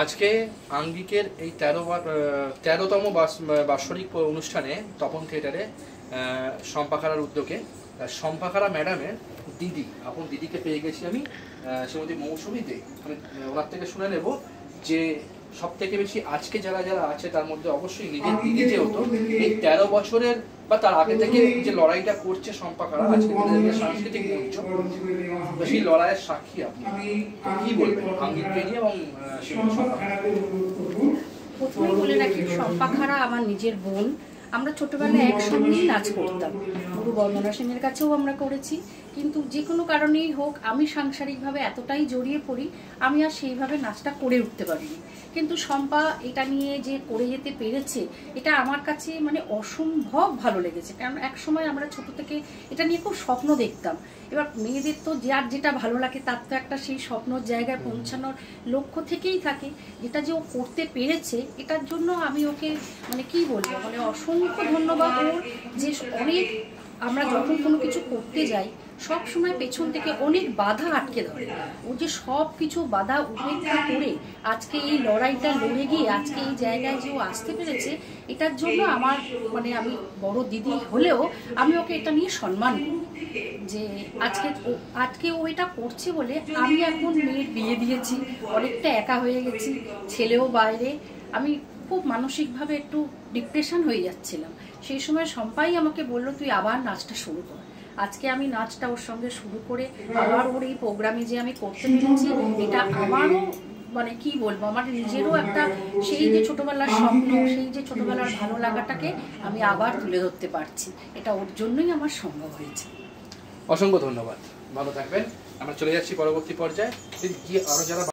আজকে আঙ্গিকের এই 13তম বাৎসরিক অনুষ্ঠানে তপন থিয়েটারে শম্পাখারার উদ্যোগে শম্পাখারা ম্যাডামের দিদি, আপন দিদিকে পেয়ে গেছি আমি, শ্রীমতী মৌসুমী দে। আমি ওনার থেকে শুনে নেব যে সব থেকে বেশি আজকে যারা যারা আছে তার মধ্যে অবশ্যই নিজের দিদি যেহেতু এই 13 বছরের বা তার আগে থেকে যে লড়াইটা করছে শম্পাখারা, আজকে সাংস্কৃতিক মঞ্চ, সেই লড়াইয়ের সাক্ষী আপনি কি বলবেন আঙ্গিককে নিয়ে? এবং প্রথমেই বলে রাখি, শম্পাখারা আমার নিজের বোন। আমরা ছোটবেলায় একসঙ্গেই নাচ করতাম, গুরু বন্দনা সেনের কাছেও আমরা করেছি। কিন্তু যে কোনো কারণেই হোক আমি সাংসারিকভাবে এতটাই জড়িয়ে পড়ি, আমি আর সেইভাবে নাচটা করে উঠতে পারিনি। কিন্তু শম্পা এটা নিয়ে যে করে যেতে পেরেছে, এটা আমার কাছে মানে অসম্ভব ভালো লেগেছে। কারণ এক সময় আমরা ছোট থেকে এটা নিয়ে খুব স্বপ্ন দেখতাম। এবার মেয়েদের তো যার যেটা ভালো লাগে তার তো একটা সেই স্বপ্নর জায়গায় পৌঁছানোর লক্ষ্য থেকেই থাকে। যেটা যে ও করতে পেরেছে, এটার জন্য আমি ওকে মানে কি বলবো, মানে অসংখ্য ধন্যবাদ ওর। যে অনেক আমরা যখন কোনো কিছু করতে যাই সব সময় পেছন থেকে অনেক বাধা আটকে ধরে, ও যে সব কিছু বাধা উপেক্ষা করে আজকে এই লড়াইটা লড়ে গিয়ে আজকে এই জায়গায় যে ও আসতে পেরেছে, এটার জন্য আমার মানে আমি বড় দিদি হলেও আমি ওকে এটা নিয়ে সম্মান করি যে আজকে ও এটা করছে বলে আমি এখন মেয়ের বিয়ে দিয়েছি, অনেকটা একা হয়ে গেছি, ছেলেও বাইরে। আমি খুব মানসিকভাবে একটু ডিপ্রেশন হয়ে যাচ্ছিলাম। সেই সময় শম্পাই আমাকে বললো, তুই আবার নাচটা শুরু কর। আজকে আমি নাচটা ওর সঙ্গে শুরু করে আবার ওর এই প্রোগ্রামে যে আমি করতে পেরেছি, এটা আমারও মানে কি বলবো, আমার নিজেরও একটা সেই যে ছোটবেলার স্বপ্ন, সেই যে ছোটবেলার ভালো লাগাটাকে আমি আবার তুলে ধরতে পারছি। এটা ওর জন্যই আমার সম্ভব হয়েছে। অসংখ্য ধন্যবাদ, ভালো থাকবেন। আমরা চলে যাচ্ছি পরবর্তী পর্যায়ে। আরো যারা